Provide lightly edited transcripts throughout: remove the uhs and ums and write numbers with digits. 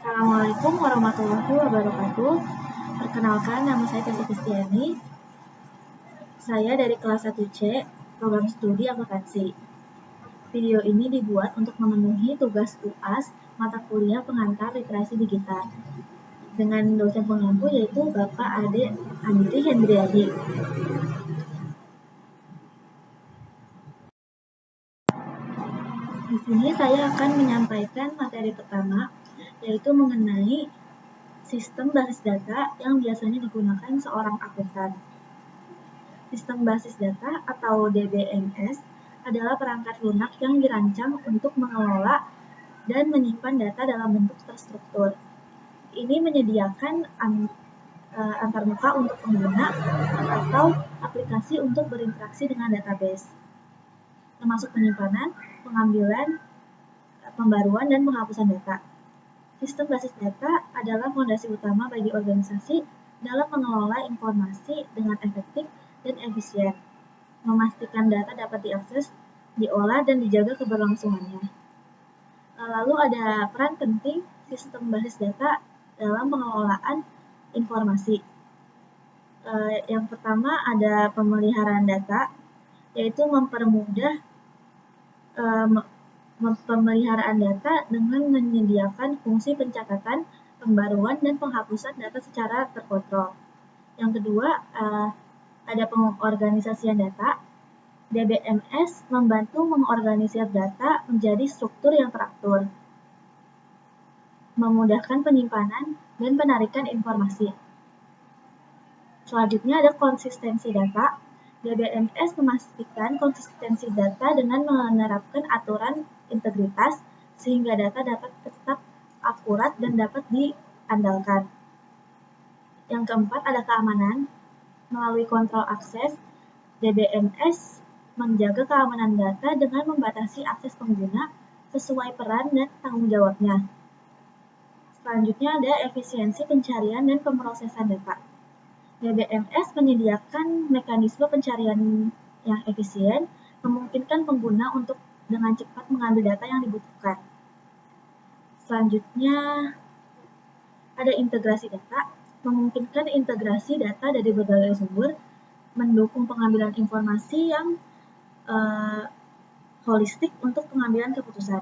Assalamualaikum warahmatullahi wabarakatuh. Perkenalkan, nama saya Tessa Kristiani. Saya dari kelas 1C, program studi akuntansi. Video ini dibuat untuk memenuhi tugas UAS mata kuliah pengantar literasi digital dengan dosen pengampu yaitu Bapak Ade Andri Hendriadi. Di sini saya akan menyampaikan materi pertama, yaitu mengenai sistem basis data yang biasanya digunakan seorang akuntan. Sistem basis data atau DBMS adalah perangkat lunak yang dirancang untuk mengelola dan menyimpan data dalam bentuk terstruktur. Ini menyediakan antarmuka untuk pengguna atau aplikasi untuk berinteraksi dengan database, termasuk penyimpanan, pengambilan, pembaruan, dan penghapusan data. Sistem basis data adalah fondasi utama bagi organisasi dalam mengelola informasi dengan efektif dan efisien, memastikan data dapat diakses, diolah, dan dijaga keberlangsungannya. Lalu ada peran penting sistem basis data dalam pengelolaan informasi. Yang pertama ada pemeliharaan data, yaitu mempermudah pemeliharaan data dengan menyediakan fungsi pencatatan, pembaruan, dan penghapusan data secara terkontrol. Yang kedua, ada pengorganisasian data. DBMS membantu mengorganisir data menjadi struktur yang teratur, memudahkan penyimpanan dan penarikan informasi. Selanjutnya ada konsistensi data. DBMS memastikan konsistensi data dengan menerapkan aturan integritas sehingga data dapat tetap akurat dan dapat diandalkan. Yang keempat ada keamanan. Melalui kontrol akses, DBMS menjaga keamanan data dengan membatasi akses pengguna sesuai peran dan tanggung jawabnya. Selanjutnya ada efisiensi pencarian dan pemrosesan data. DBMS menyediakan mekanisme pencarian yang efisien, memungkinkan pengguna untuk dengan cepat mengambil data yang dibutuhkan. Selanjutnya ada integrasi data, memungkinkan integrasi data dari berbagai sumber, mendukung pengambilan informasi yang holistik untuk pengambilan keputusan.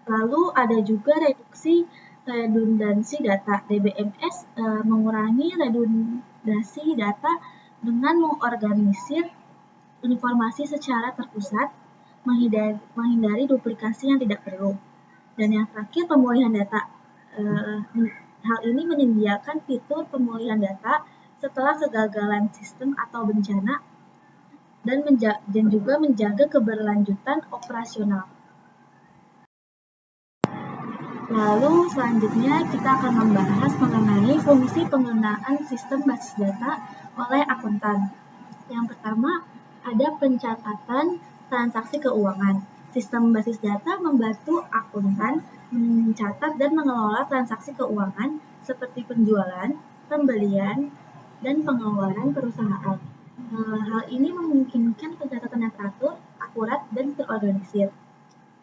Lalu ada juga reduksi redundansi data. DBMS mengurangi redundansi data dengan mengorganisir informasi secara terpusat, menghindari duplikasi yang tidak perlu. Dan yang terakhir, pemulihan data. Hal ini menyediakan fitur pemulihan data setelah kegagalan sistem atau bencana dan juga menjaga keberlanjutan operasional. Lalu selanjutnya kita akan membahas mengenai fungsi penggunaan sistem basis data oleh akuntan. Yang pertama ada pencatatan transaksi keuangan. Sistem basis data membantu akuntan mencatat dan mengelola transaksi keuangan seperti penjualan, pembelian, dan pengeluaran perusahaan. Hal ini memungkinkan pencatatan yang teratur, akurat, dan terorganisir.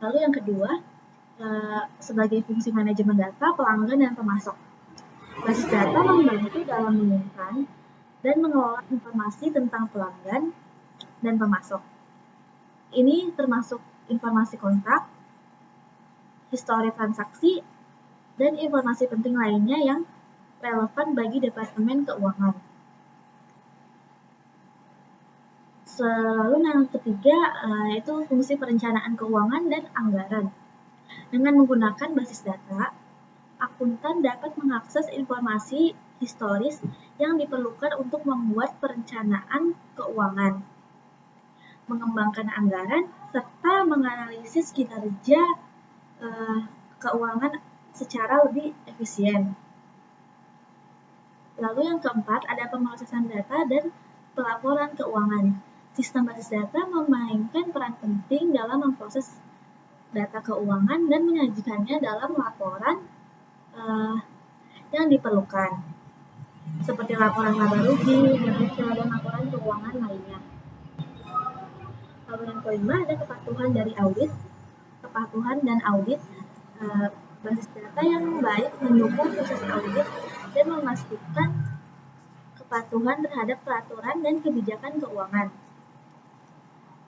Lalu yang kedua, sebagai fungsi manajemen data, pelanggan, dan pemasok. Basis data membantu dalam menyimpan dan mengelola informasi tentang pelanggan dan pemasok. Ini termasuk informasi kontrak, histori transaksi, dan informasi penting lainnya yang relevan bagi Departemen Keuangan. Lalu yang ketiga, yaitu fungsi perencanaan keuangan dan anggaran. Dengan menggunakan basis data, akuntan dapat mengakses informasi historis yang diperlukan untuk membuat perencanaan keuangan, mengembangkan anggaran, serta menganalisis kinerja keuangan secara lebih efisien. Lalu yang keempat, ada pemrosesan data dan pelaporan keuangan. Sistem basis data memainkan peran penting dalam memproses data keuangan dan menyajikannya dalam laporan yang diperlukan, seperti laporan laba rugi, dan laporan keuangan lainnya. Lalu yang kelima ada kepatuhan dari audit. Kepatuhan dan audit, basis data yang baik mendukung proses audit dan memastikan kepatuhan terhadap peraturan dan kebijakan keuangan.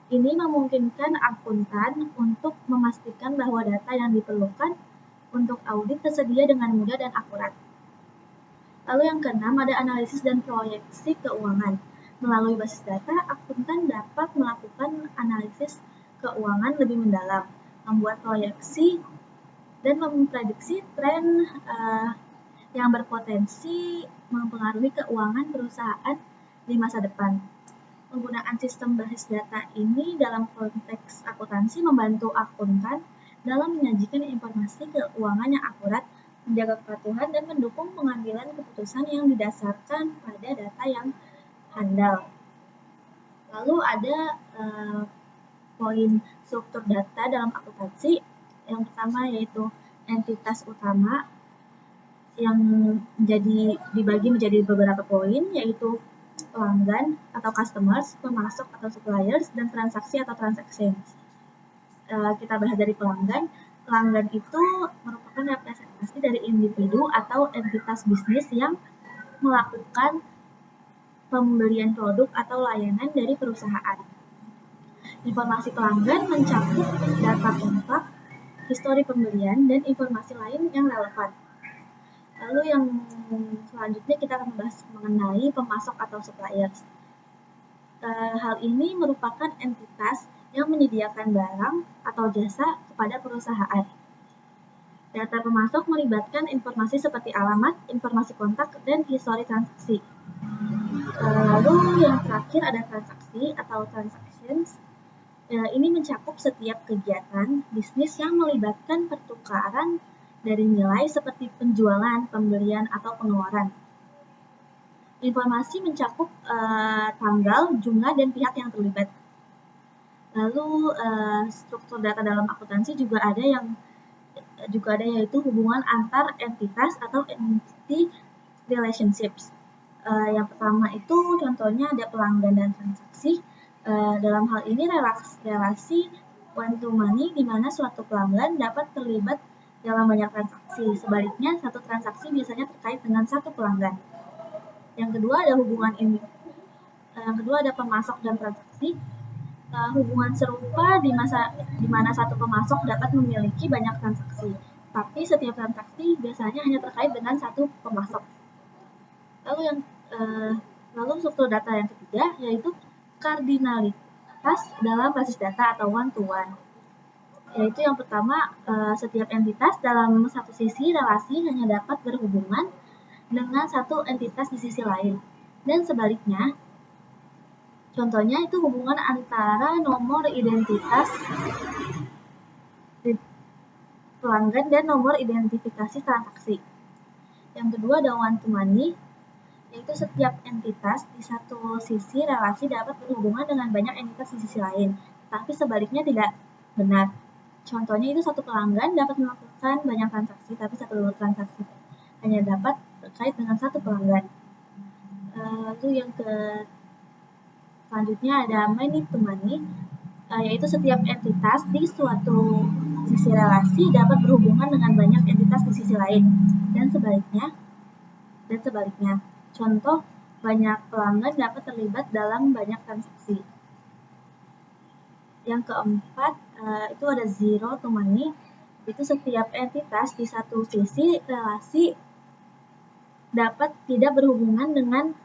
Ini memungkinkan akuntan untuk memastikan bahwa data yang diperlukan untuk audit tersedia dengan mudah dan akurat. Lalu yang keenam ada analisis dan proyeksi keuangan. Melalui basis data, akuntan dapat melakukan analisis keuangan lebih mendalam, membuat proyeksi, dan memprediksi tren yang berpotensi mempengaruhi keuangan perusahaan di masa depan. Penggunaan sistem basis data ini dalam konteks akuntansi membantu akuntan dalam menyajikan informasi keuangan yang akurat, menjaga kepatuhan, dan mendukung pengambilan keputusan yang didasarkan pada data yang handal. Lalu ada poin struktur data dalam akuntansi. Yang pertama yaitu entitas utama yang dibagi menjadi beberapa poin, yaitu pelanggan atau customers, pemasok atau suppliers, dan transaksi atau transactions. Kita bahas dari pelanggan. Pelanggan itu merupakan representasi dari individu atau entitas bisnis yang melakukan pembelian produk atau layanan dari perusahaan. Informasi pelanggan mencakup data kontak, histori pembelian, dan informasi lain yang relevan. Lalu yang selanjutnya kita akan membahas mengenai pemasok atau suppliers. Hal ini merupakan entitas yang menyediakan barang atau jasa kepada perusahaan. Data pemasok melibatkan informasi seperti alamat, informasi kontak, dan histori transaksi. Lalu yang terakhir ada transaksi atau transactions. Ini mencakup setiap kegiatan bisnis yang melibatkan pertukaran dari nilai seperti penjualan, pembelian, atau pengeluaran. Informasi mencakup tanggal, jumlah, dan pihak yang terlibat. Lalu struktur data dalam akuntansi juga ada yaitu hubungan antar entitas atau entity relationships. Yang pertama itu contohnya ada pelanggan dan transaksi. Dalam hal ini relasi one to many di mana suatu pelanggan dapat terlibat dalam banyak transaksi. Sebaliknya, satu transaksi biasanya terkait dengan satu pelanggan. Yang kedua ada pemasok dan transaksi. Hubungan serupa di mana satu pemasok dapat memiliki banyak transaksi, tapi setiap transaksi biasanya hanya terkait dengan satu pemasok. Lalu struktur data yang ketiga yaitu kardinalitas dalam basis data atau one to one. Yaitu yang pertama, setiap entitas dalam satu sisi relasi hanya dapat berhubungan dengan satu entitas di sisi lain, dan sebaliknya. Contohnya itu hubungan antara nomor identitas pelanggan dan nomor identifikasi transaksi. Yang kedua ada one to many, yaitu setiap entitas di satu sisi relasi dapat berhubungan dengan banyak entitas di sisi lain, tapi sebaliknya tidak benar. Contohnya itu satu pelanggan dapat melakukan banyak transaksi, tapi satu transaksi hanya dapat terkait dengan satu pelanggan. Lalu yang selanjutnya ada many to many, yaitu setiap entitas di suatu sisi relasi dapat berhubungan dengan banyak entitas di sisi lain, dan sebaliknya. Contoh, banyak pelanggan dapat terlibat dalam banyak transaksi. Yang keempat, itu ada zero to many, itu setiap entitas di satu sisi relasi dapat tidak berhubungan dengan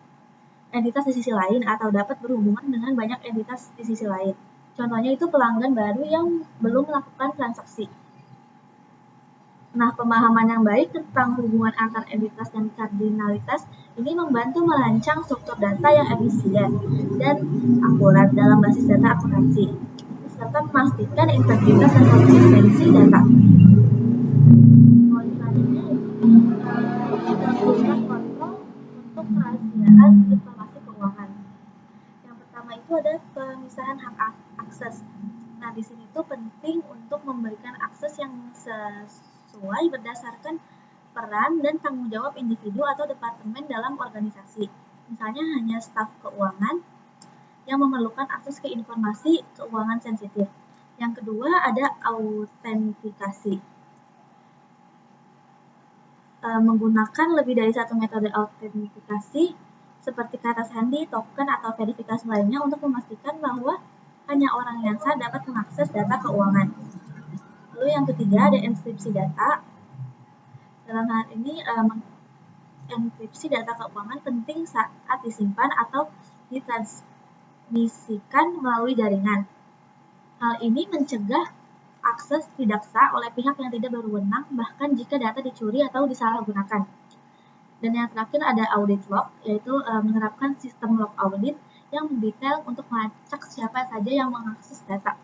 entitas di sisi lain atau dapat berhubungan dengan banyak entitas di sisi lain. Contohnya itu pelanggan baru yang belum melakukan transaksi. Nah, pemahaman yang baik tentang hubungan antar entitas dan kardinalitas ini membantu merancang struktur data yang efisien dan akurat dalam basis data akuntansi, serta memastikan integritas dan konsistensi data. Poin selanjutnya melakukan kontrol untuk kerahasiaan informasi keuangan. Yang pertama itu ada pemisahan hak akses. Nah, di sini tuh penting untuk memberikan akses yang sesuai berdasarkan peran dan tanggung jawab individu atau departemen dalam organisasi. Misalnya hanya staf keuangan yang memerlukan akses ke informasi keuangan sensitif. Yang kedua ada autentikasi. Menggunakan lebih dari satu metode autentikasi seperti kata sandi, token, atau verifikasi lainnya untuk memastikan bahwa hanya orang yang sah dapat mengakses data keuangan. Lalu yang ketiga ada enkripsi data. Dalam hal ini, enkripsi data keuangan penting saat disimpan atau ditransmisikan melalui jaringan. Hal ini mencegah akses tidak sah oleh pihak yang tidak berwenang, bahkan jika data dicuri atau disalahgunakan. Dan yang terakhir ada audit log, yaitu menerapkan sistem log audit yang mendetail untuk melacak siapa saja yang mengakses data,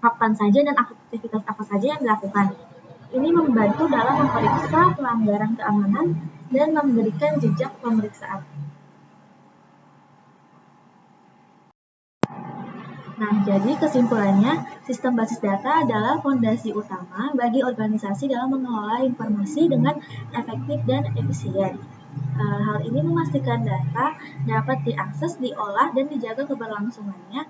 kapan saja dan aktivitas apa saja yang dilakukan. Ini membantu dalam memeriksa pelanggaran keamanan dan memberikan jejak pemeriksaan. Nah, jadi kesimpulannya, sistem basis data adalah fondasi utama bagi organisasi dalam mengelola informasi dengan efektif dan efisien. Hal ini memastikan data dapat diakses, diolah, dan dijaga keberlangsungannya.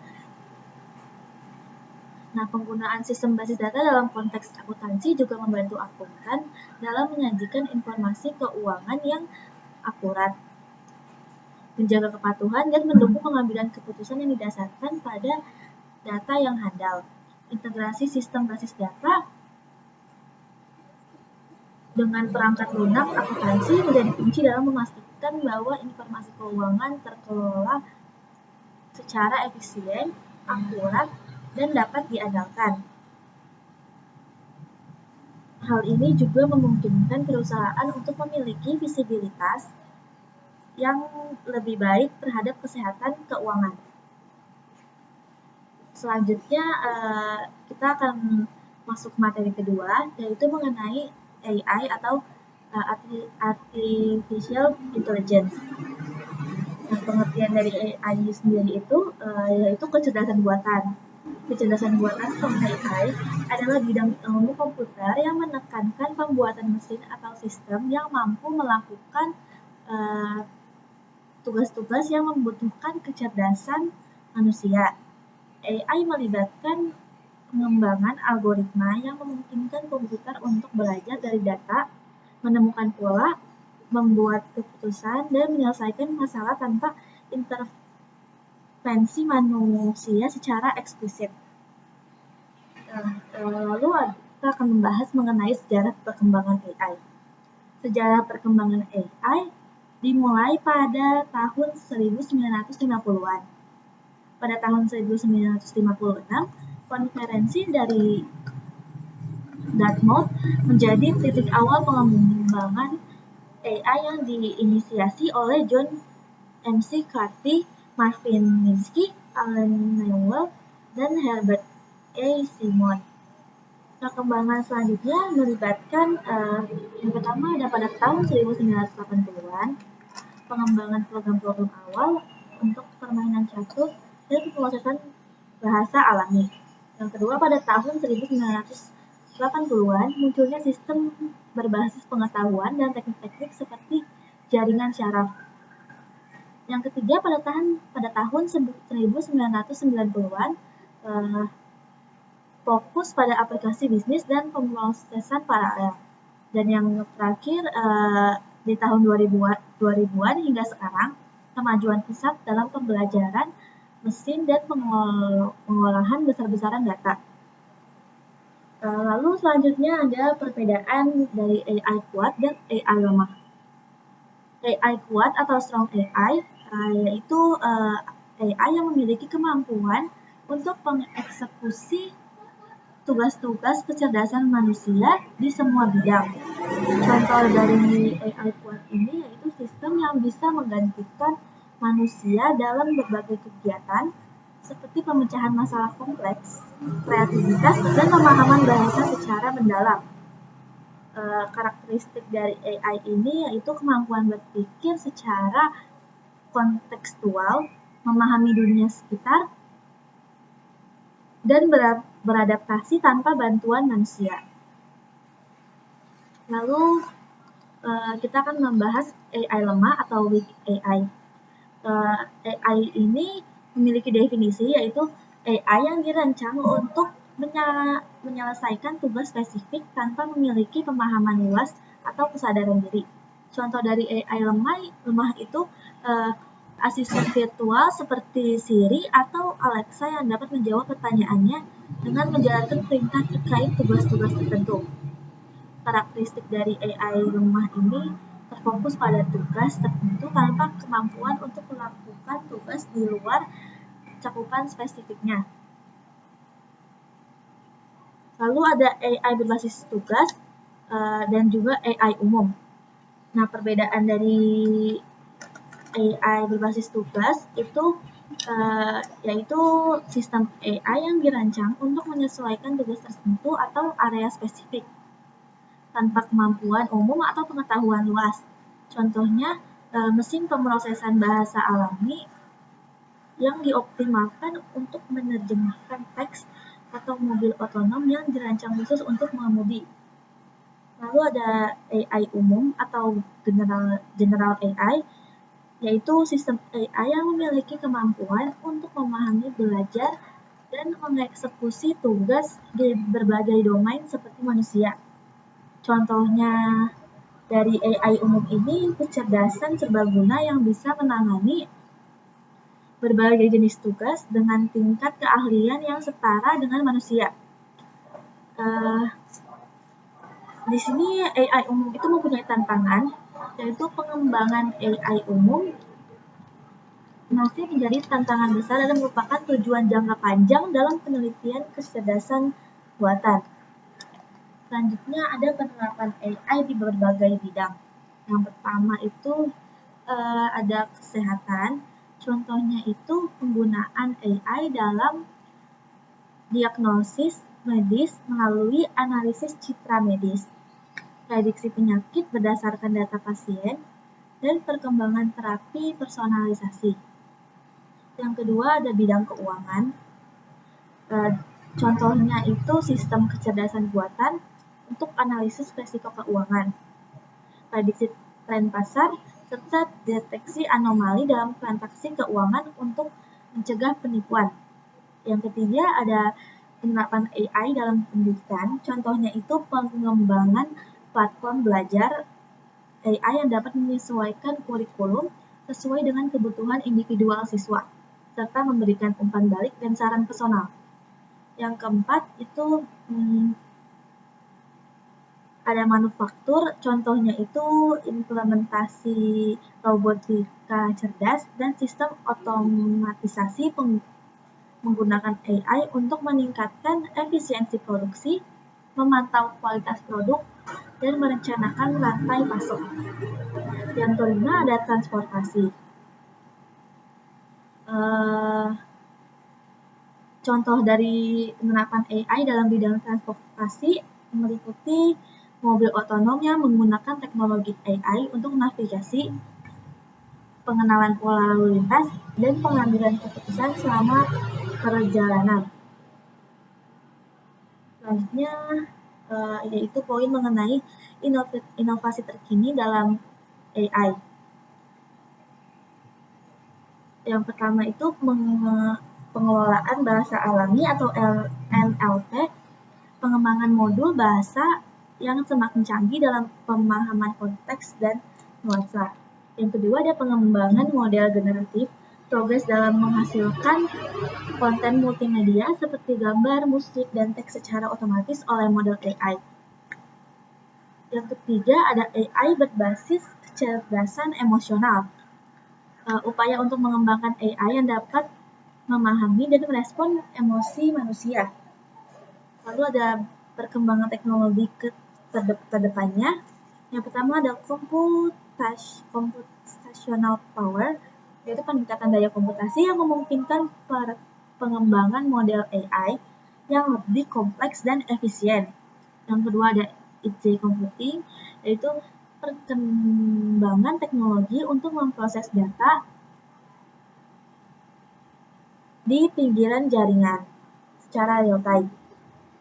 Nah, penggunaan sistem basis data dalam konteks akuntansi juga membantu akuntan dalam menyajikan informasi keuangan yang akurat, menjaga kepatuhan, dan mendukung pengambilan keputusan yang didasarkan pada data yang handal. Integrasi sistem basis data dengan perangkat lunak akuntansi menjadi kunci dalam memastikan bahwa informasi keuangan terkelola secara efisien, akurat, dan dapat diandalkan. Hal ini juga memungkinkan perusahaan untuk memiliki visibilitas yang lebih baik terhadap kesehatan keuangan. Selanjutnya kita akan masuk materi kedua, yaitu mengenai AI atau Artificial Intelligence. Nah, pengertian dari AI sendiri itu yaitu kecerdasan buatan. Kecerdasan buatan atau AI adalah bidang ilmu komputer yang menekankan pembuatan mesin atau sistem yang mampu melakukan tugas-tugas yang membutuhkan kecerdasan manusia. AI melibatkan pengembangan algoritma yang memungkinkan komputer untuk belajar dari data, menemukan pola, membuat keputusan, dan menyelesaikan masalah tanpa intervensi manusia secara eksplisit. Lalu kita akan membahas mengenai sejarah perkembangan AI. Sejarah perkembangan AI dimulai pada tahun 1950-an. Pada tahun 1956, konferensi dari Dartmouth menjadi titik awal pengembangan AI yang diinisiasi oleh John McCarthy, Marvin Minsky, Alan Newell, dan Herbert A. Simon. Perkembangan selanjutnya melibatkan yang pertama ada pada tahun 1980-an, pengembangan program-program awal untuk permainan catur dan pemrosesan bahasa alami. Yang kedua pada tahun 1980-an munculnya sistem berbasis pengetahuan dan teknik-teknik seperti jaringan syaraf. Yang ketiga pada tahun 1990-an fokus pada aplikasi bisnis dan pemrosesan paralel. Dan yang terakhir di tahun 2000-an hingga sekarang, kemajuan pesat dalam pembelajaran mesin dan pengolahan besar-besaran data. Lalu selanjutnya ada perbedaan dari AI kuat dan AI lemah. AI kuat atau strong AI yaitu AI yang memiliki kemampuan untuk mengeksekusi tugas-tugas kecerdasan manusia di semua bidang. Contoh dari AI kuat ini yaitu sistem yang bisa menggantikan manusia dalam berbagai kegiatan seperti pemecahan masalah kompleks, kreativitas, dan pemahaman bahasa secara mendalam. Karakteristik dari AI ini yaitu kemampuan berpikir secara kontekstual, memahami dunia sekitar, dan beradaptasi tanpa bantuan manusia. Lalu kita akan membahas AI lemah atau weak AI. AI ini memiliki definisi, yaitu AI yang dirancang untuk menyelesaikan tugas spesifik tanpa memiliki pemahaman luas atau kesadaran diri. Contoh dari AI lemah itu asisten virtual seperti Siri atau Alexa yang dapat menjawab pertanyaannya dengan menjalankan perintah terkait tugas-tugas tertentu. Karakteristik dari AI lemah ini terfokus pada tugas tertentu tanpa kemampuan untuk melakukan tugas di luar cakupan spesifiknya. Lalu ada AI berbasis tugas dan juga AI umum. Nah, perbedaan dari AI berbasis tugas itu yaitu sistem AI yang dirancang untuk menyesuaikan tugas tertentu atau area spesifik tanpa kemampuan umum atau pengetahuan luas. Contohnya, mesin pemrosesan bahasa alami yang dioptimalkan untuk menerjemahkan teks atau mobil otonom yang dirancang khusus untuk mengemudi. Lalu ada AI umum atau general AI, yaitu sistem AI yang memiliki kemampuan untuk memahami, belajar, dan mengeksekusi tugas di berbagai domain seperti manusia. Contohnya dari AI umum ini, kecerdasan serbaguna yang bisa menangani berbagai jenis tugas dengan tingkat keahlian yang setara dengan manusia. Di sini AI umum itu mempunyai tantangan, yaitu pengembangan AI umum masih menjadi tantangan besar dan merupakan tujuan jangka panjang dalam penelitian kecerdasan buatan. Selanjutnya ada penerapan AI di berbagai bidang. Yang pertama itu ada kesehatan. Contohnya itu penggunaan AI dalam diagnosis medis melalui analisis citra medis, prediksi penyakit berdasarkan data pasien, dan perkembangan terapi personalisasi. Yang kedua ada bidang keuangan. Contohnya itu sistem kecerdasan buatan untuk analisis risiko keuangan, prediksi tren pasar, serta deteksi anomali dalam transaksi keuangan untuk mencegah penipuan. Yang ketiga ada penerapan AI dalam pendidikan. Contohnya itu pengembangan platform belajar AI yang dapat menyesuaikan kurikulum sesuai dengan kebutuhan individual siswa, serta memberikan umpan balik dan saran personal. Yang keempat itu ada manufaktur, contohnya itu implementasi robotika cerdas dan sistem otomatisasi menggunakan AI untuk meningkatkan efisiensi produksi, memantau kualitas produk, dan merencanakan rantai pasok. Yang kelima ada transportasi. Contoh dari penerapan AI dalam bidang transportasi meliputi mobil otonom yang menggunakan teknologi AI untuk navigasi, pengenalan pola lalu lintas, dan pengambilan keputusan selama perjalanan. Selanjutnya yaitu poin mengenai inovasi terkini dalam AI. Yang pertama itu pengelolaan bahasa alami atau NLP, pengembangan modul bahasa yang semakin canggih dalam pemahaman konteks dan nuansa. Yang kedua ada pengembangan model generatif, progres dalam menghasilkan konten multimedia seperti gambar, musik, dan teks secara otomatis oleh model AI. Yang ketiga ada AI berbasis kecerdasan emosional, upaya untuk mengembangkan AI yang dapat memahami dan merespon emosi manusia. Lalu ada perkembangan teknologi terdepannya. Yang pertama ada computational power, yaitu peningkatan daya komputasi yang memungkinkan pengembangan model AI yang lebih kompleks dan efisien. Yang kedua ada edge computing, yaitu perkembangan teknologi untuk memproses data di pinggiran jaringan secara real time,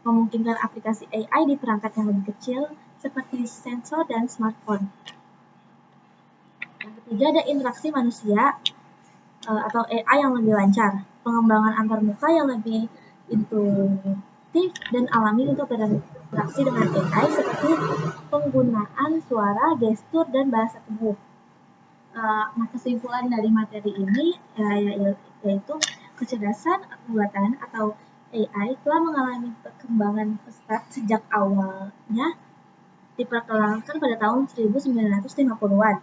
memungkinkan aplikasi AI di perangkat yang lebih kecil seperti sensor dan smartphone. Yang ketiga ada interaksi manusia, atau AI yang lebih lancar, pengembangan antarmuka yang lebih intuitif dan alami untuk berinteraksi dengan AI seperti penggunaan suara, gestur, dan bahasa tubuh. Nah, kesimpulan dari materi ini yaitu kecerdasan buatan atau AI telah mengalami perkembangan pesat sejak awalnya diperkenalkan pada tahun 1950-an.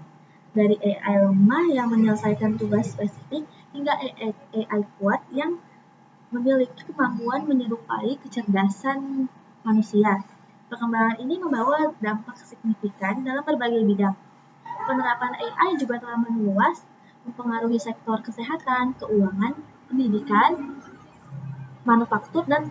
Dari AI lemah yang menyelesaikan tugas spesifik hingga AI kuat yang memiliki kemampuan menyerupai kecerdasan manusia. Perkembangan ini membawa dampak signifikan dalam berbagai bidang. Penerapan AI juga telah meluas, mempengaruhi sektor kesehatan, keuangan, pendidikan, manufaktur, dan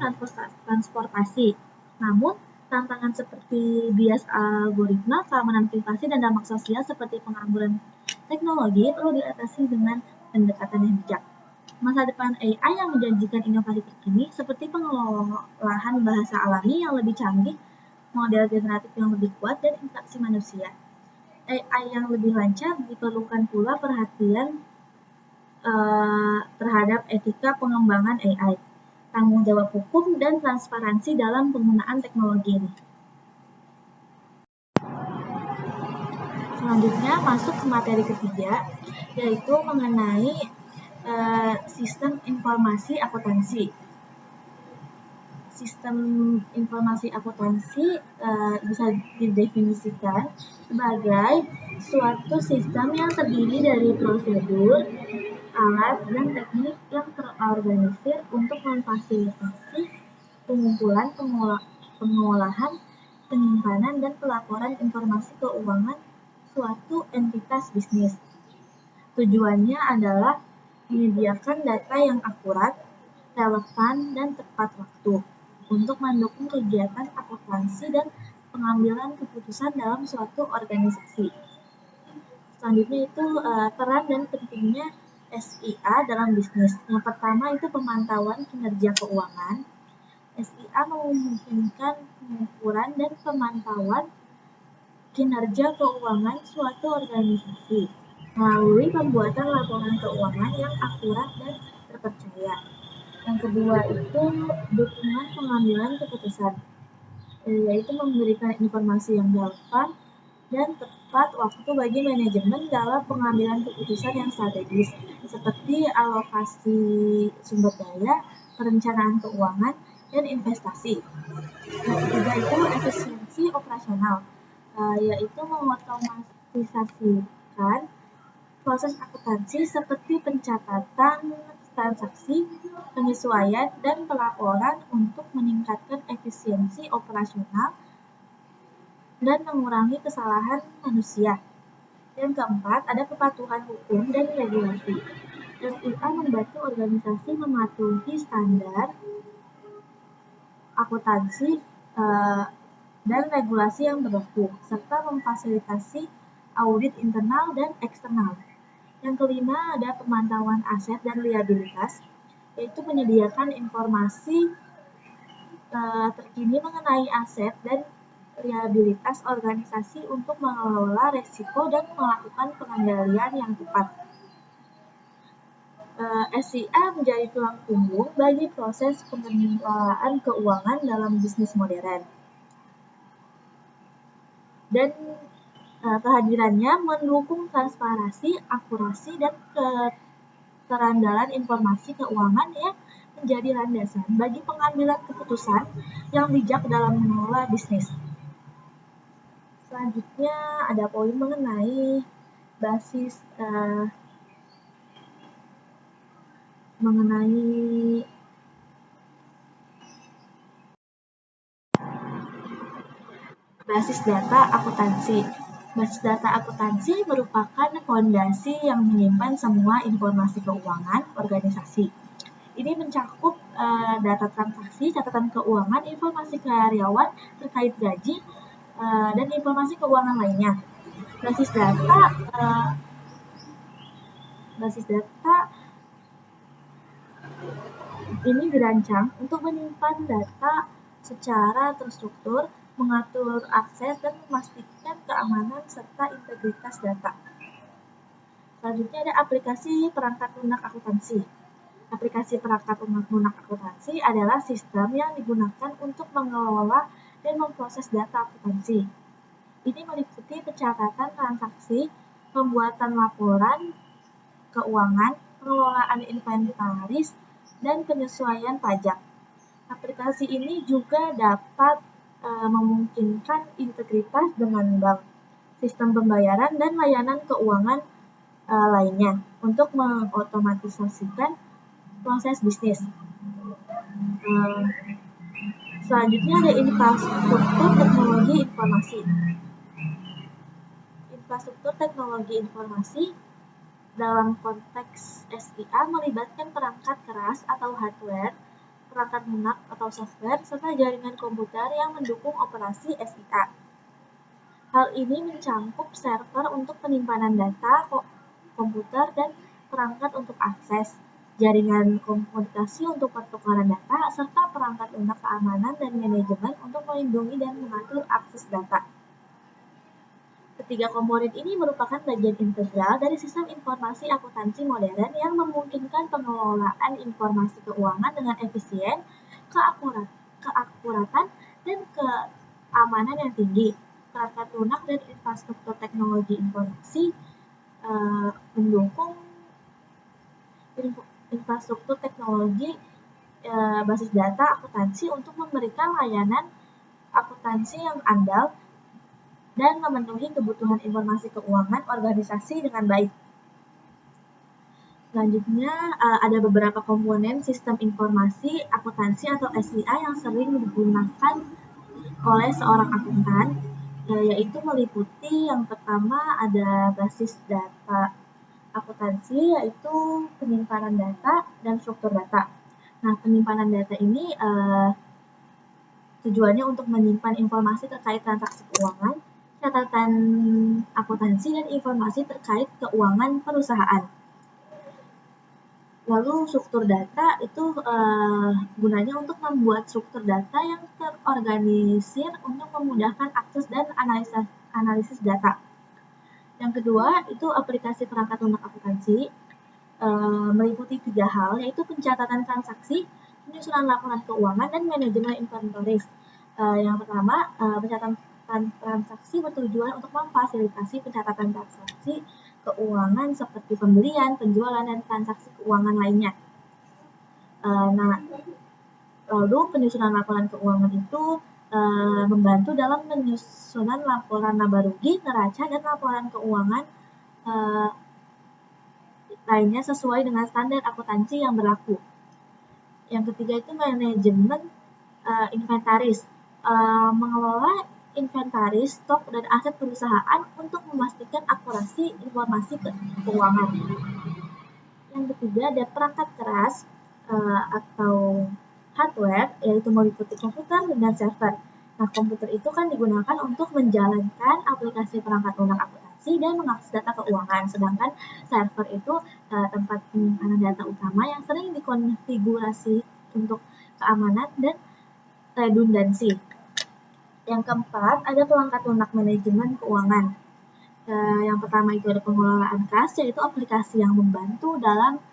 transportasi. Namun, tantangan seperti bias algoritma, keamanan privasi, dan dampak sosial seperti pengangguran teknologi perlu diatasi dengan pendekatan yang bijak. Masa depan AI yang menjanjikan inovasi terkini seperti pengolahan bahasa alami yang lebih canggih, model generatif yang lebih kuat, dan interaksi manusia. AI yang lebih lancar diperlukan pula perhatian terhadap etika pengembangan AI, tanggung jawab hukum, dan transparansi dalam penggunaan teknologi ini. Selanjutnya masuk ke materi ketiga, yaitu mengenai sistem informasi akuntansi. Sistem informasi akuntansi bisa didefinisikan sebagai suatu sistem yang terdiri dari prosedur, alat, dan teknik yang terorganisir untuk memfasilitasi pengumpulan, pengolahan, penyimpanan, dan pelaporan informasi keuangan suatu entitas bisnis. Tujuannya adalah menyediakan data yang akurat, relevan, dan tepat waktu untuk mendukung kegiatan akuntansi dan pengambilan keputusan dalam suatu organisasi. Selanjutnya itu peran dan pentingnya SIA dalam bisnis. Yang pertama itu pemantauan kinerja keuangan. SIA memungkinkan pengukuran dan pemantauan kinerja keuangan suatu organisasi melalui pembuatan laporan keuangan yang akurat dan terpercaya. Yang kedua itu dukungan pengambilan keputusan, yaitu memberikan informasi yang relevan dan tepat waktu bagi manajemen dalam pengambilan keputusan yang strategis, seperti alokasi sumber daya, perencanaan keuangan, dan investasi. Yang ketiga itu efisiensi operasional, yaitu mengotomatisasikan proses akuntansi seperti pencatatan transaksi, penyesuaian, dan pelaporan untuk meningkatkan efisiensi operasional dan mengurangi kesalahan manusia. Yang keempat, ada kepatuhan hukum dan regulasi. SIA membantu organisasi mematuhi standar akuntansi dan regulasi yang berlaku, serta memfasilitasi audit internal dan eksternal. Yang kelima, ada pemantauan aset dan liabilitas, yaitu menyediakan informasi terkini mengenai aset dan liabilitas organisasi untuk mengelola risiko dan melakukan pengendalian yang tepat. SIA menjadi tulang punggung bagi proses pengelolaan keuangan dalam bisnis modern. Dan kehadirannya mendukung transparansi, akurasi, dan keterandalan informasi keuangan yang menjadi landasan bagi pengambilan keputusan yang bijak dalam mengelola bisnis. Selanjutnya ada poin mengenai basis basis data akuntansi. Basis data akuntansi merupakan fondasi yang menyimpan semua informasi keuangan organisasi. Ini mencakup data transaksi, catatan keuangan, informasi karyawan terkait gaji, dan informasi keuangan lainnya. Basis data ini dirancang untuk menyimpan data secara terstruktur, mengatur akses, dan memastikan keamanan serta integritas data. Selanjutnya ada aplikasi perangkat lunak akuntansi. Aplikasi perangkat lunak akuntansi adalah sistem yang digunakan untuk mengelola dan memproses data akuntansi. Ini meliputi pencatatan transaksi, pembuatan laporan keuangan, pengelolaan inventaris, dan penyesuaian pajak. Aplikasi ini juga dapat memungkinkan integritas dengan bank, sistem pembayaran, dan layanan keuangan lainnya untuk mengotomatisasikan proses bisnis. Selanjutnya ada infrastruktur teknologi informasi. Infrastruktur teknologi informasi dalam konteks SIA melibatkan perangkat keras atau hardware, perangkat lunak atau software, serta jaringan komputer yang mendukung operasi SIA. Hal ini mencakup server untuk penyimpanan data, komputer, dan perangkat untuk akses, jaringan komunikasi untuk pertukaran data, serta perangkat lunak keamanan dan manajemen untuk melindungi dan mengatur akses data. Ketiga komponen ini merupakan bagian integral dari sistem informasi akuntansi modern yang memungkinkan pengelolaan informasi keuangan dengan efisien, keakuratan, dan keamanan yang tinggi. Perangkat lunak dan infrastruktur teknologi informasi mendukung infrastruktur teknologi basis data akuntansi untuk memberikan layanan akuntansi yang andal dan memenuhi kebutuhan informasi keuangan organisasi dengan baik. Selanjutnya ada beberapa komponen sistem informasi akuntansi atau SIA yang sering digunakan oleh seorang akuntan, yaitu meliputi yang pertama ada basis data akuntansi, yaitu penyimpanan data dan struktur data. Nah, penyimpanan data ini tujuannya untuk menyimpan informasi terkait transaksi keuangan, catatan akuntansi, dan informasi terkait keuangan perusahaan. Lalu struktur data itu gunanya untuk membuat struktur data yang terorganisir untuk memudahkan akses dan analisis data. Yang kedua itu aplikasi perangkat lunak akuntansi, meliputi 3 hal, yaitu pencatatan transaksi, penyusunan laporan keuangan, dan manajemen inventories. Yang pertama, pencatatan transaksi bertujuan untuk memfasilitasi pencatatan transaksi keuangan seperti pembelian, penjualan, dan transaksi keuangan lainnya. Lalu penyusunan laporan keuangan itu membantu dalam penyusunan laporan laba rugi, neraca, dan laporan keuangan lainnya sesuai dengan standar akuntansi yang berlaku. Yang ketiga itu manajemen inventaris, mengelola inventaris, stok, dan aset perusahaan untuk memastikan akurasi informasi keuangan. Yang ketiga ada perangkat keras atau hardware, yaitu meliputi komputer dan server. Nah, komputer itu kan digunakan untuk menjalankan aplikasi perangkat lunak akuntansi dan mengakses data keuangan, sedangkan server itu tempat penyimpanan data utama yang sering dikonfigurasi untuk keamanan dan redundansi. Yang keempat, ada perangkat lunak manajemen keuangan. Yang pertama itu ada pengelolaan kas, yaitu aplikasi yang membantu dalam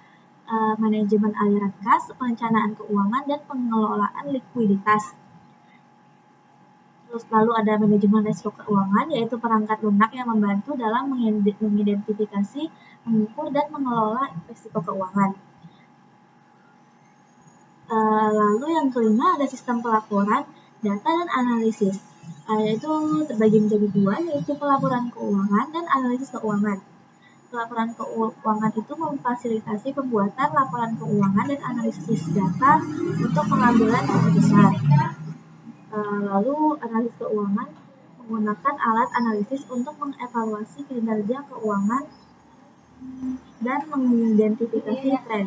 manajemen aliran kas, perencanaan keuangan, dan pengelolaan likuiditas. Terus lalu ada manajemen risiko keuangan, yaitu perangkat lunak yang membantu dalam mengidentifikasi, mengukur, dan mengelola risiko keuangan. Lalu yang kelima ada sistem pelaporan, data, dan analisis, yaitu terbagi menjadi 2, yaitu pelaporan keuangan dan analisis keuangan. Pelaporan keuangan itu memfasilitasi pembuatan laporan keuangan dan analisis data untuk pengambilan keputusan. Lalu analisis keuangan menggunakan alat analisis untuk mengevaluasi kinerja keuangan dan mengidentifikasi tren.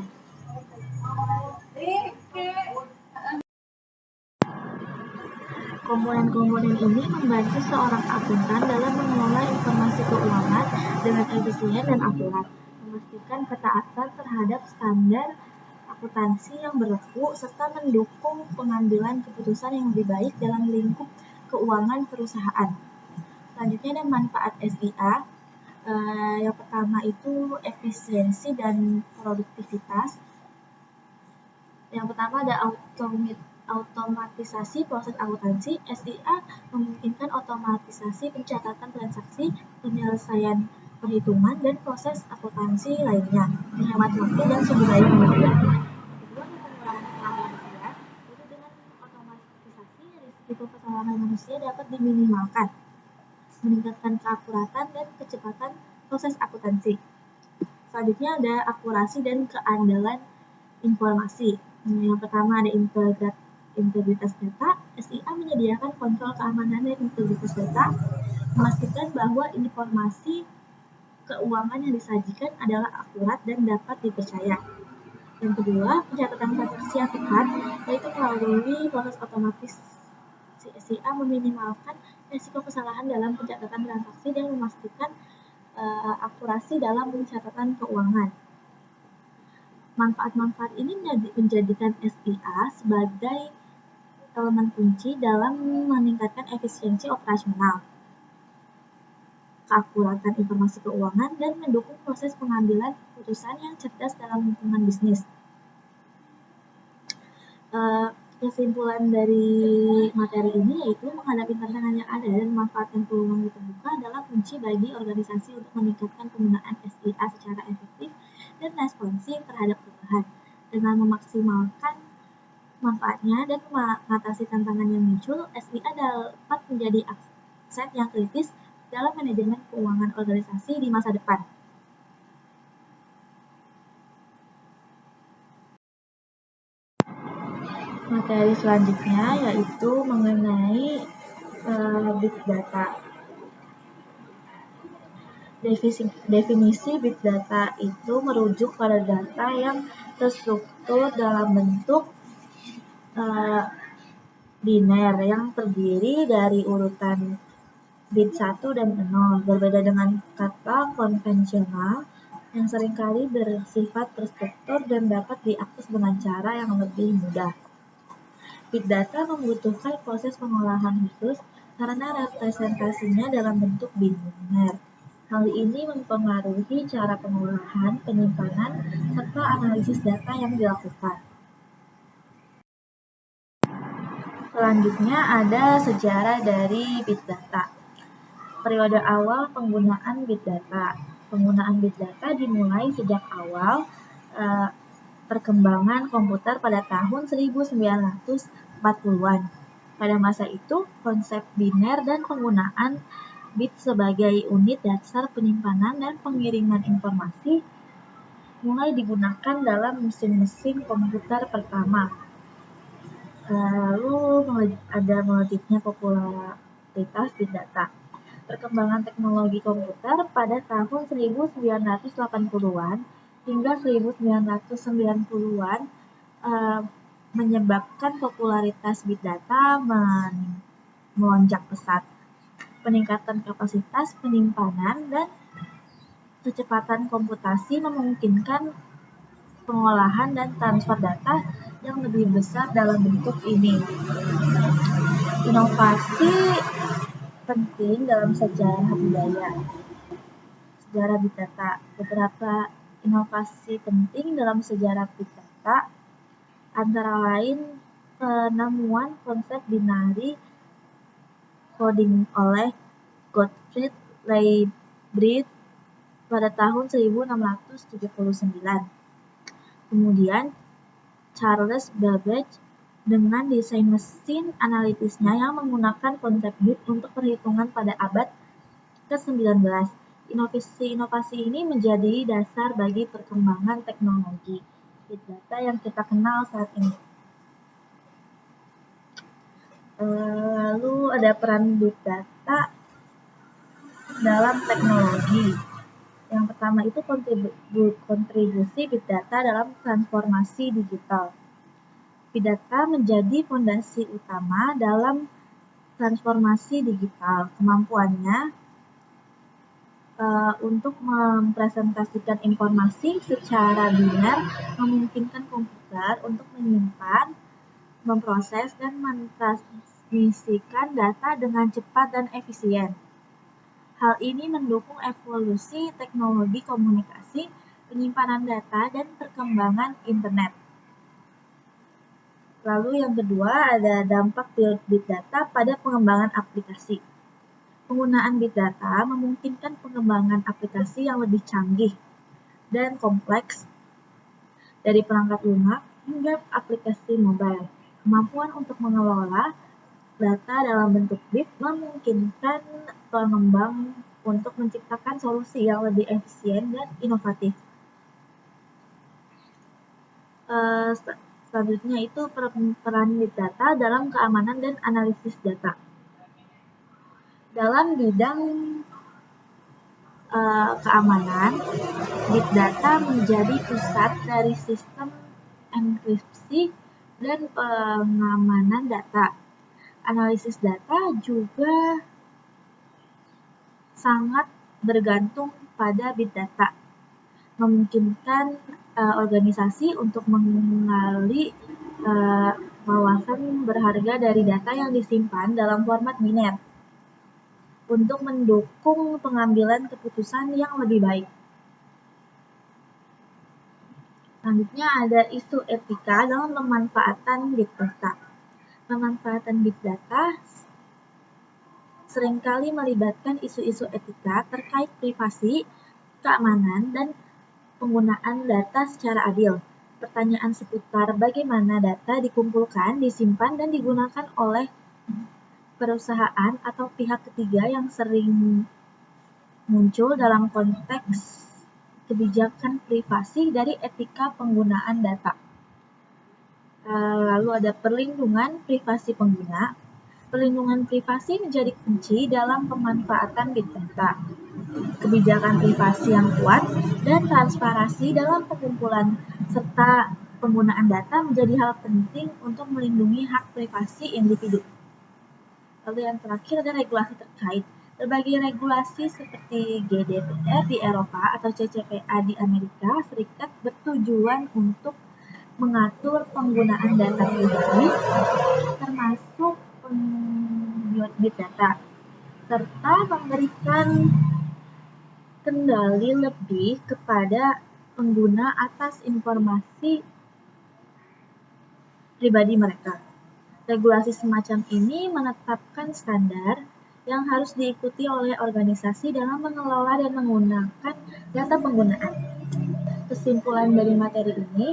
Komponen-komponen ini membantu seorang akuntan dalam mengelola informasi keuangan dengan efisien dan akurat, memastikan ketaatan terhadap standar akuntansi yang berlaku, serta mendukung pengambilan keputusan yang lebih baik dalam lingkup keuangan perusahaan. Selanjutnya ada manfaat SIA. Yang pertama itu efisiensi dan produktivitas. Yang pertama ada otomatisasi proses akuntansi. SIA memungkinkan otomatisasi pencatatan transaksi, penyelesaian perhitungan, dan proses akuntansi lainnya, menghemat waktu dan sumber daya manusia. Kedua, pengurangan kesalahan manusia, yaitu dengan otomatisasi risiko kesalahan manusia dapat diminimalkan, meningkatkan keakuratan dan kecepatan proses akuntansi. Selanjutnya ada akurasi dan keandalan informasi. Yang pertama ada integritas data. SIA menyediakan kontrol keamanan dan integritas data, memastikan bahwa informasi keuangan yang disajikan adalah akurat dan dapat dipercaya. Yang kedua, pencatatan transaksi yang tepat, yaitu melalui proses otomatis. SIA meminimalkan risiko kesalahan dalam pencatatan transaksi dan memastikan akurasi dalam pencatatan keuangan. Manfaat-manfaat ini menjadikan SIA sebagai elemen kunci dalam meningkatkan efisiensi operasional, keakuratan informasi keuangan, dan mendukung proses pengambilan keputusan yang cerdas dalam lingkungan bisnis. Kesimpulan dari materi ini yaitu menghadapi tantangan yang ada dan memanfaatkan peluang yang terbuka adalah kunci bagi organisasi untuk meningkatkan penggunaan SIA secara efektif dan responsif terhadap perubahan. Dengan memaksimalkan manfaatnya dan mengatasi tantangan yang muncul, SIA dapat menjadi aset yang kritis dalam manajemen keuangan organisasi di masa depan. Materi selanjutnya yaitu mengenai Big Data. Definisi Big Data itu merujuk pada data yang terstruktur dalam bentuk biner yang terdiri dari urutan bit 1 dan 0, berbeda dengan kata konvensional yang seringkali bersifat terstruktur dan dapat diakses dengan cara yang lebih mudah. Big Data membutuhkan proses pengolahan khusus karena representasinya dalam bentuk biner. Hal ini mempengaruhi cara pengolahan, penyimpanan, serta analisis data yang dilakukan. Selanjutnya ada sejarah dari Big Data. Periode awal penggunaan Big Data. Penggunaan Big Data dimulai sejak awal perkembangan komputer pada tahun 1940-an. Pada masa itu, konsep biner dan penggunaan bit sebagai unit dasar penyimpanan dan pengiriman informasi mulai digunakan dalam mesin-mesin komputer pertama. Lalu ada melejitnya popularitas Big Data. Perkembangan teknologi komputer pada tahun 1980-an hingga 1990-an menyebabkan popularitas Big Data melonjak pesat. Peningkatan kapasitas penyimpanan dan kecepatan komputasi memungkinkan pengolahan dan transfer data yang lebih besar dalam bentuk ini. Inovasi penting dalam sejarah budaya. Sejarah Big Data. Beberapa inovasi penting dalam sejarah Big Data antara lain penemuan konsep binary coding oleh Gottfried Leibniz pada tahun 1679. Kemudian Charles Babbage dengan desain mesin analitisnya yang menggunakan konsep bit untuk perhitungan pada abad ke-19. Inovasi ini menjadi dasar bagi perkembangan teknologi Big Data yang kita kenal saat ini. Lalu ada peran Big Data dalam teknologi. Yang pertama itu kontribusi Big Data dalam transformasi digital. Big Data menjadi fondasi utama dalam transformasi digital. Kemampuannya untuk mempresentasikan informasi secara biner memungkinkan komputer untuk menyimpan, memproses, dan mentransmisikan data dengan cepat dan efisien. Hal ini mendukung evolusi teknologi komunikasi, penyimpanan data, dan perkembangan internet. Lalu yang kedua ada dampak big data pada pengembangan aplikasi. Penggunaan big data memungkinkan pengembangan aplikasi yang lebih canggih dan kompleks dari perangkat lunak hingga aplikasi mobile. Kemampuan untuk mengelola data dalam bentuk bit memungkinkan pengembang untuk menciptakan solusi yang lebih efisien dan inovatif. Selanjutnya itu peran big data dalam keamanan dan analisis data. Dalam bidang keamanan, big data menjadi pusat dari sistem enkripsi dan pengamanan data. Analisis data juga sangat bergantung pada big data, memungkinkan organisasi untuk mengali wawasan berharga dari data yang disimpan dalam format biner untuk mendukung pengambilan keputusan yang lebih baik. Selanjutnya ada isu etika dalam pemanfaatan big data. Pemanfaatan big data seringkali melibatkan isu-isu etika terkait privasi, keamanan, dan penggunaan data secara adil. Pertanyaan seputar bagaimana data dikumpulkan, disimpan, dan digunakan oleh perusahaan atau pihak ketiga yang sering muncul dalam konteks kebijakan privasi dari etika penggunaan data. Lalu ada perlindungan privasi pengguna. Perlindungan privasi menjadi kunci dalam pemanfaatan big data. Kebijakan privasi yang kuat dan transparansi dalam pengumpulan serta penggunaan data menjadi hal penting untuk melindungi hak privasi individu. Lalu yang terakhir ada regulasi terkait. Berbagai regulasi seperti GDPR di Eropa atau CCPA di Amerika Serikat bertujuan untuk mengatur penggunaan data pribadi, termasuk big data, serta memberikan kendali lebih kepada pengguna atas informasi pribadi mereka. Regulasi semacam ini menetapkan standar yang harus diikuti oleh organisasi dalam mengelola dan menggunakan data penggunaan. Kesimpulan dari materi ini,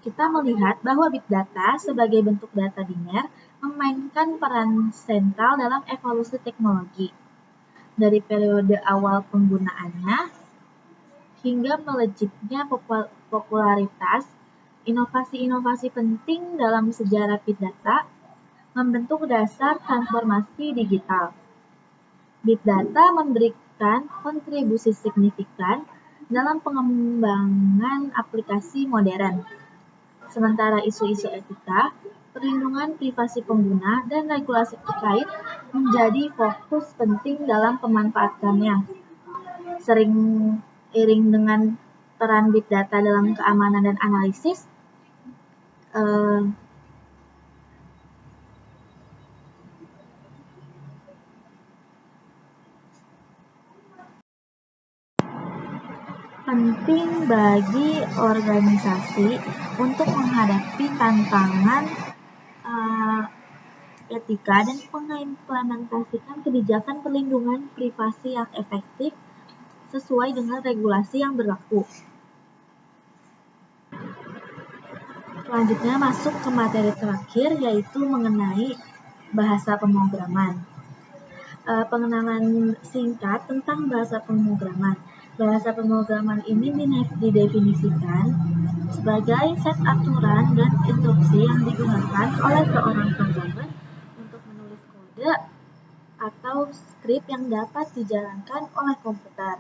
kita melihat bahwa big data sebagai bentuk data biner memainkan peran sentral dalam evolusi teknologi. Dari periode awal penggunaannya hingga melejitnya popularitas, inovasi-inovasi penting dalam sejarah big data membentuk dasar transformasi digital. Big data memberikan kontribusi signifikan dalam pengembangan aplikasi modern. Sementara isu-isu etika, perlindungan privasi pengguna, dan regulasi terkait menjadi fokus penting dalam pemanfaatannya. Sering iring dengan peran big data dalam keamanan dan analisis, penting bagi organisasi untuk menghadapi tantangan etika dan mengimplementasikan kebijakan perlindungan privasi yang efektif sesuai dengan regulasi yang berlaku. Selanjutnya masuk ke materi terakhir, yaitu mengenai bahasa pemrograman. Pengenalan singkat tentang bahasa pemrograman. Bahasa pemrograman ini didefinisikan sebagai set aturan dan instruksi yang digunakan oleh seorang programmer untuk menulis kode atau skrip yang dapat dijalankan oleh komputer.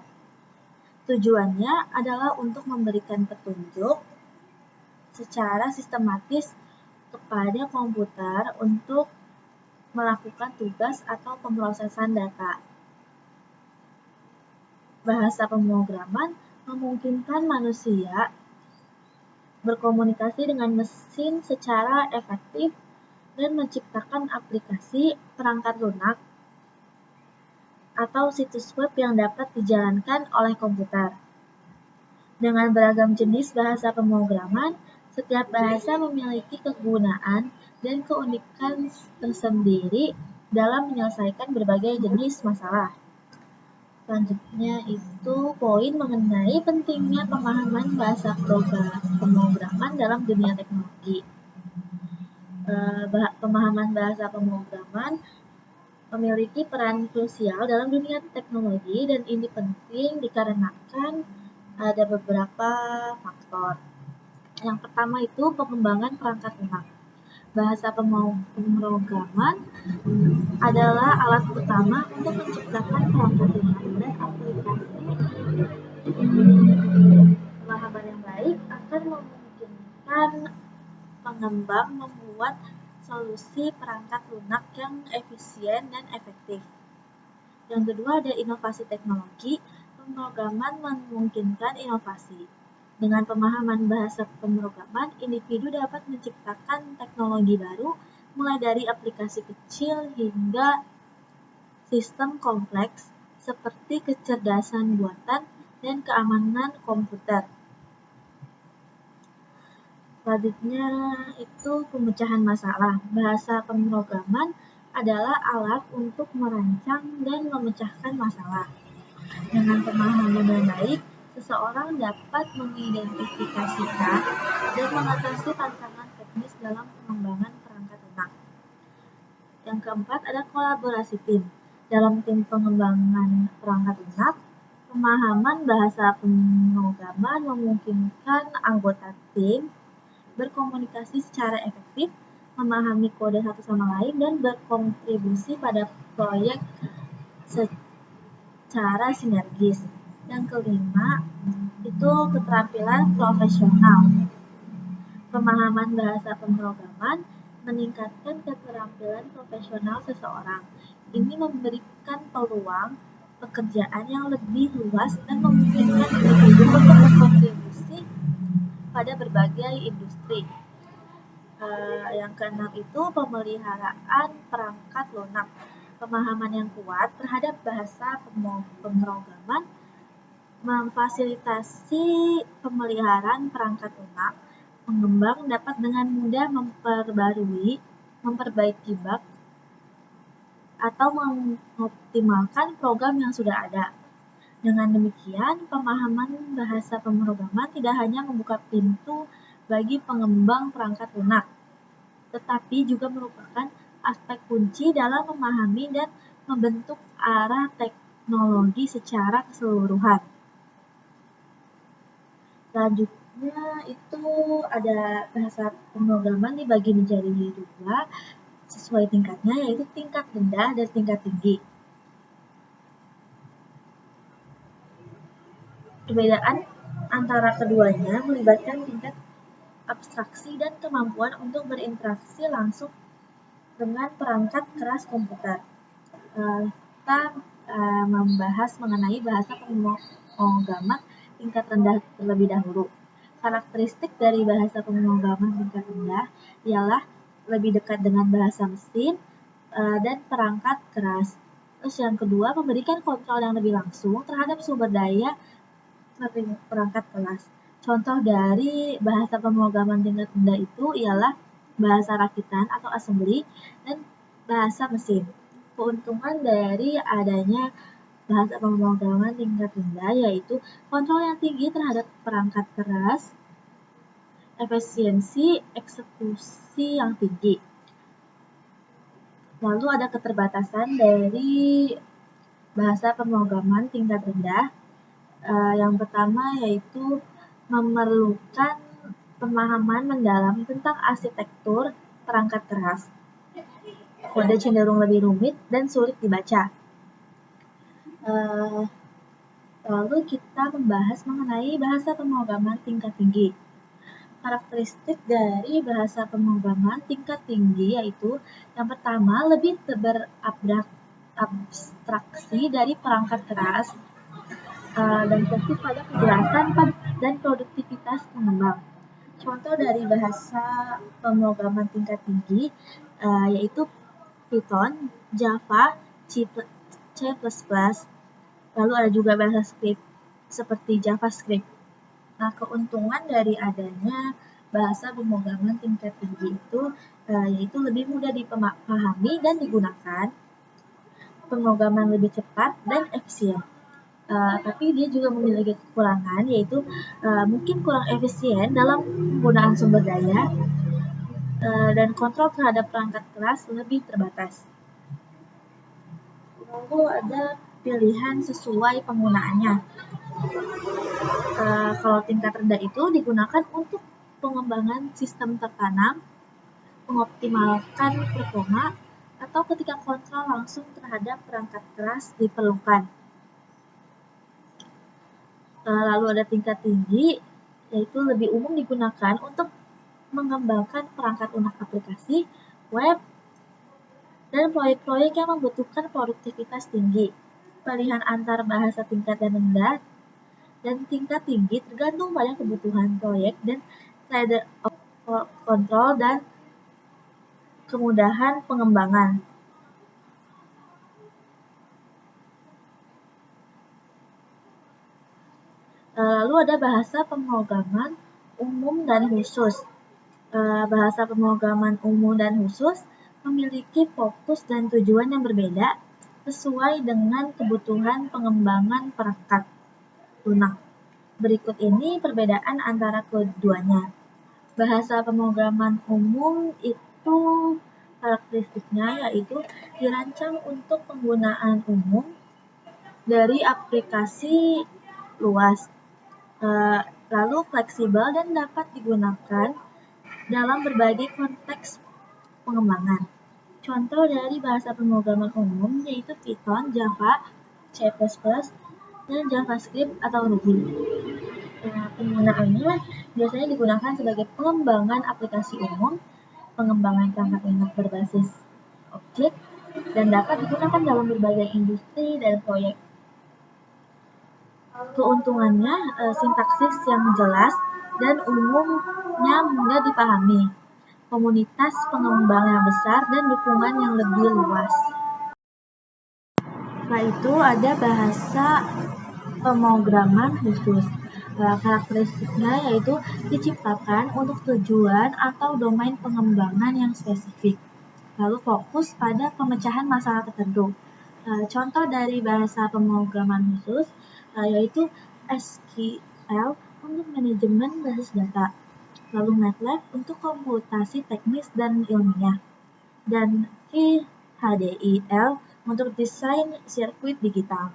Tujuannya adalah untuk memberikan petunjuk secara sistematis kepada komputer untuk melakukan tugas atau pemrosesan data. Bahasa pemrograman memungkinkan manusia berkomunikasi dengan mesin secara efektif dan menciptakan aplikasi perangkat lunak atau situs web yang dapat dijalankan oleh komputer. Dengan beragam jenis bahasa pemrograman, setiap bahasa memiliki kegunaan dan keunikan tersendiri dalam menyelesaikan berbagai jenis masalah. Selanjutnya itu poin mengenai pentingnya pemahaman bahasa pemrograman dalam dunia teknologi. Pemahaman bahasa pemrograman memiliki peran krusial dalam dunia teknologi dan ini penting dikarenakan ada beberapa faktor. Yang pertama itu pengembangan perangkat lunak. Bahasa pemrograman adalah alat utama untuk menciptakan perangkat lunak dan aplikasi. Pemahaman yang baik akan memungkinkan pengembang membuat solusi perangkat lunak yang efisien dan efektif. Yang kedua ada inovasi teknologi. Pemrograman memungkinkan inovasi. Dengan pemahaman bahasa pemrograman, individu dapat menciptakan teknologi baru, mulai dari aplikasi kecil hingga sistem kompleks seperti kecerdasan buatan dan keamanan komputer. Selanjutnya itu pemecahan masalah. Bahasa pemrograman adalah alat untuk merancang dan memecahkan masalah. Dengan pemahaman yang baik, seseorang dapat mengidentifikasikan dan mengatasi tantangan teknis dalam pengembangan perangkat lunak. Yang keempat ada kolaborasi tim. Dalam tim pengembangan perangkat lunak, pemahaman bahasa pemrograman memungkinkan anggota tim berkomunikasi secara efektif, memahami kode satu sama lain, dan berkontribusi pada proyek secara sinergis. Yang kelima, itu keterampilan profesional. Pemahaman bahasa pemrograman meningkatkan keterampilan profesional seseorang. Ini memberikan peluang pekerjaan yang lebih luas dan memungkinkan individu untuk berkontribusi pada berbagai industri. Yang keenam itu pemeliharaan perangkat lunak. Pemahaman yang kuat terhadap bahasa pemrograman memfasilitasi pemeliharaan perangkat lunak. Pengembang dapat dengan mudah memperbaiki bug, atau mengoptimalkan program yang sudah ada. Dengan demikian, pemahaman bahasa pemrograman tidak hanya membuka pintu bagi pengembang perangkat lunak, tetapi juga merupakan aspek kunci dalam memahami dan membentuk arah teknologi secara keseluruhan. Selanjutnya itu ada bahasa pemrograman dibagi menjadi dua sesuai tingkatnya, yaitu tingkat rendah dan tingkat tinggi. Perbedaan antara keduanya melibatkan tingkat abstraksi dan kemampuan untuk berinteraksi langsung dengan perangkat keras komputer. Kita membahas mengenai bahasa pemrograman tingkat rendah terlebih dahulu. Karakteristik dari bahasa pemrograman tingkat rendah ialah lebih dekat dengan bahasa mesin dan perangkat keras. Terus yang kedua, memberikan kontrol yang lebih langsung terhadap sumber daya perangkat keras. Contoh dari bahasa pemrograman tingkat rendah itu ialah bahasa rakitan atau assembly dan bahasa mesin. Keuntungan dari adanya bahasa pemrograman tingkat rendah yaitu kontrol yang tinggi terhadap perangkat keras, efisiensi eksekusi yang tinggi. Lalu ada keterbatasan dari bahasa pemrograman tingkat rendah. Yang pertama yaitu memerlukan pemahaman mendalam tentang arsitektur perangkat keras. Kode cenderung lebih rumit dan sulit dibaca. Lalu kita membahas mengenai bahasa pemrograman tingkat tinggi. Karakteristik dari bahasa pemrograman tingkat tinggi yaitu yang pertama lebih berabstraksi dari perangkat keras dan fokus pada kejelasan dan produktivitas pengembang. Contoh dari bahasa pemrograman tingkat tinggi yaitu Python, Java, C++, C++, lalu ada juga bahasa script seperti JavaScript. Nah, keuntungan dari adanya bahasa pemrograman tingkat tinggi itu yaitu lebih mudah dipahami dan digunakan, pemrograman lebih cepat dan efisien. Tapi dia juga memiliki kekurangan, yaitu mungkin kurang efisien dalam penggunaan sumber daya dan kontrol terhadap perangkat keras lebih terbatas. Lalu ada pilihan sesuai penggunaannya. Kalau tingkat rendah itu digunakan untuk pengembangan sistem tertanam, mengoptimalkan performa, atau ketika kontrol langsung terhadap perangkat keras diperlukan. Lalu ada tingkat tinggi, yaitu lebih umum digunakan untuk mengembangkan perangkat lunak aplikasi, web, dan proyek-proyek yang membutuhkan produktivitas tinggi. Pilihan antara bahasa tingkat yang rendah dan tingkat tinggi tergantung pada kebutuhan proyek dan trade-off kontrol dan kemudahan pengembangan. Lalu ada bahasa pemrograman umum dan khusus. Bahasa pemrograman umum dan khusus memiliki fokus dan tujuan yang berbeda sesuai dengan kebutuhan pengembangan perangkat lunak. Berikut ini perbedaan antara keduanya. Bahasa pemrograman umum itu karakteristiknya yaitu dirancang untuk penggunaan umum dari aplikasi luas, lalu fleksibel dan dapat digunakan dalam berbagai konteks pengembangan. Contoh dari bahasa pemrograman umum yaitu Python, Java, C++, dan JavaScript atau Ruby. Penggunaannya biasanya digunakan sebagai pengembangan aplikasi umum, pengembangan perangkat lunak berbasis objek, dan dapat digunakan dalam berbagai industri dan proyek. Keuntungannya, sintaksis yang jelas dan umumnya mudah dipahami, komunitas pengembang yang besar, dan dukungan yang lebih luas. Setelah itu ada bahasa pemrograman khusus. Karakteristiknya yaitu diciptakan untuk tujuan atau domain pengembangan yang spesifik, lalu fokus pada pemecahan masalah tertentu. Contoh dari bahasa pemrograman khusus yaitu SQL untuk manajemen basis data, lalu MATLAB untuk komputasi teknis dan ilmiah, dan HDIL untuk desain sirkuit digital.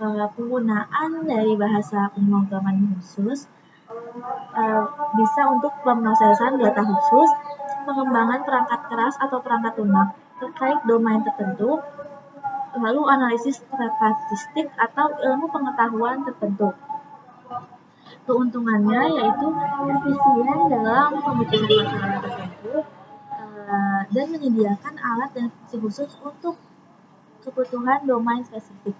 Penggunaan dari bahasa pemrograman khusus bisa untuk pemrosesan data khusus, pengembangan perangkat keras atau perangkat lunak terkait domain tertentu, lalu analisis statistik atau ilmu pengetahuan tertentu. Keuntungannya yaitu efisien dalam pemecahan masalah tertentu dan menyediakan alat dan fungsi khusus untuk kebutuhan domain spesifik.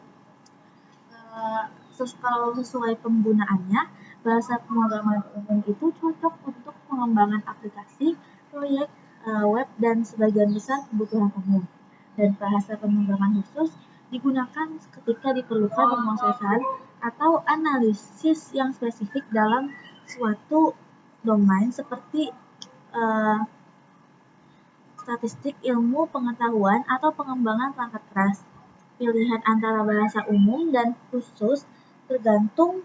Kalau sesuai penggunaannya, bahasa pemrograman umum itu cocok untuk pengembangan aplikasi, proyek, web, dan sebagian besar kebutuhan umum. Dan bahasa pemrograman khusus digunakan ketika diperlukan pemrosesan atau analisis yang spesifik dalam suatu domain seperti statistik, ilmu pengetahuan, atau pengembangan perangkat keras. Pilihan antara bahasa umum dan khusus tergantung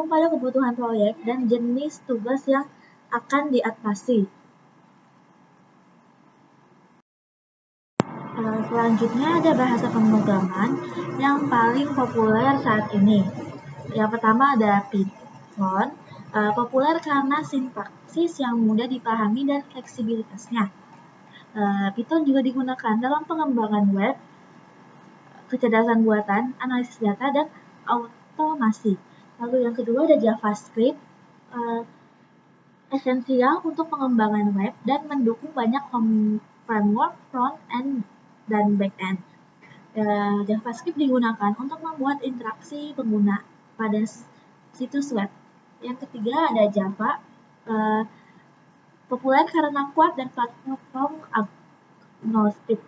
pada kebutuhan proyek dan jenis tugas yang akan diatasi. Selanjutnya ada bahasa pemrograman yang paling populer saat ini. Yang pertama ada Python, populer karena sintaksis yang mudah dipahami dan fleksibilitasnya. Python juga digunakan dalam pengembangan web, kecerdasan buatan, analisis data, dan automasi. Lalu yang kedua ada JavaScript, esensial untuk pengembangan web dan mendukung banyak framework front end dan back end. JavaScript digunakan untuk membuat interaksi pengguna pada situs web. Yang ketiga ada Java, populer karena kuat dan platform NoScript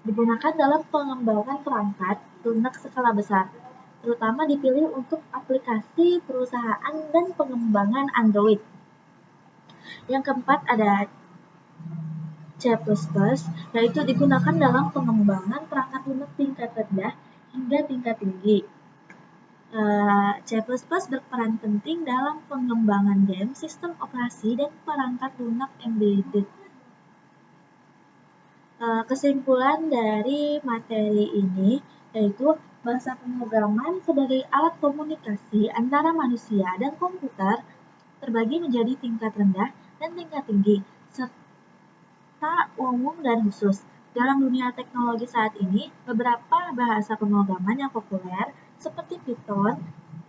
digunakan dalam pengembangan perangkat lunak skala besar, terutama dipilih untuk aplikasi perusahaan dan pengembangan Android. Yang keempat ada C++, yaitu digunakan dalam pengembangan perangkat lunak tingkat rendah hingga tingkat tinggi. C++ berperan penting dalam pengembangan game, sistem operasi, dan perangkat lunak embedded. Kesimpulan dari materi ini yaitu bahasa pemrograman sebagai alat komunikasi antara manusia dan komputer terbagi menjadi tingkat rendah dan tingkat tinggi, serta umum dan khusus. Dalam dunia teknologi saat ini, beberapa bahasa pemrograman yang populer seperti Python,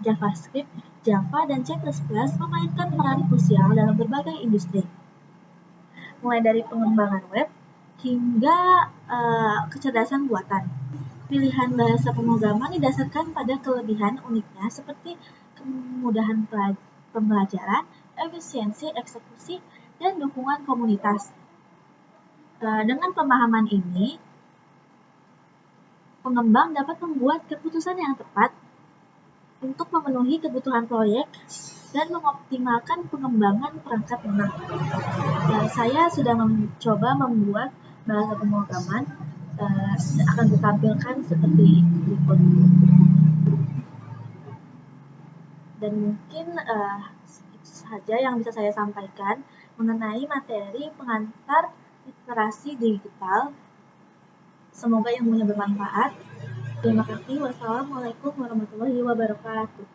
JavaScript, Java, dan C++ memainkan peran krusial dalam berbagai industri, mulai dari pengembangan web hingga kecerdasan buatan. Pilihan bahasa pemrograman didasarkan pada kelebihan uniknya seperti kemudahan pembelajaran, efisiensi eksekusi, dan dukungan komunitas. Dengan pemahaman ini, pengembang dapat membuat keputusan yang tepat untuk memenuhi kebutuhan proyek dan mengoptimalkan pengembangan perangkat lunak. Saya sudah mencoba membuat bahasa pemrograman, akan ditampilkan seperti berikut. Dan mungkin itu saja yang bisa saya sampaikan mengenai materi pengantar literasi digital. Semoga ilmunya bermanfaat. Terima kasih. Wassalamualaikum warahmatullahi wabarakatuh.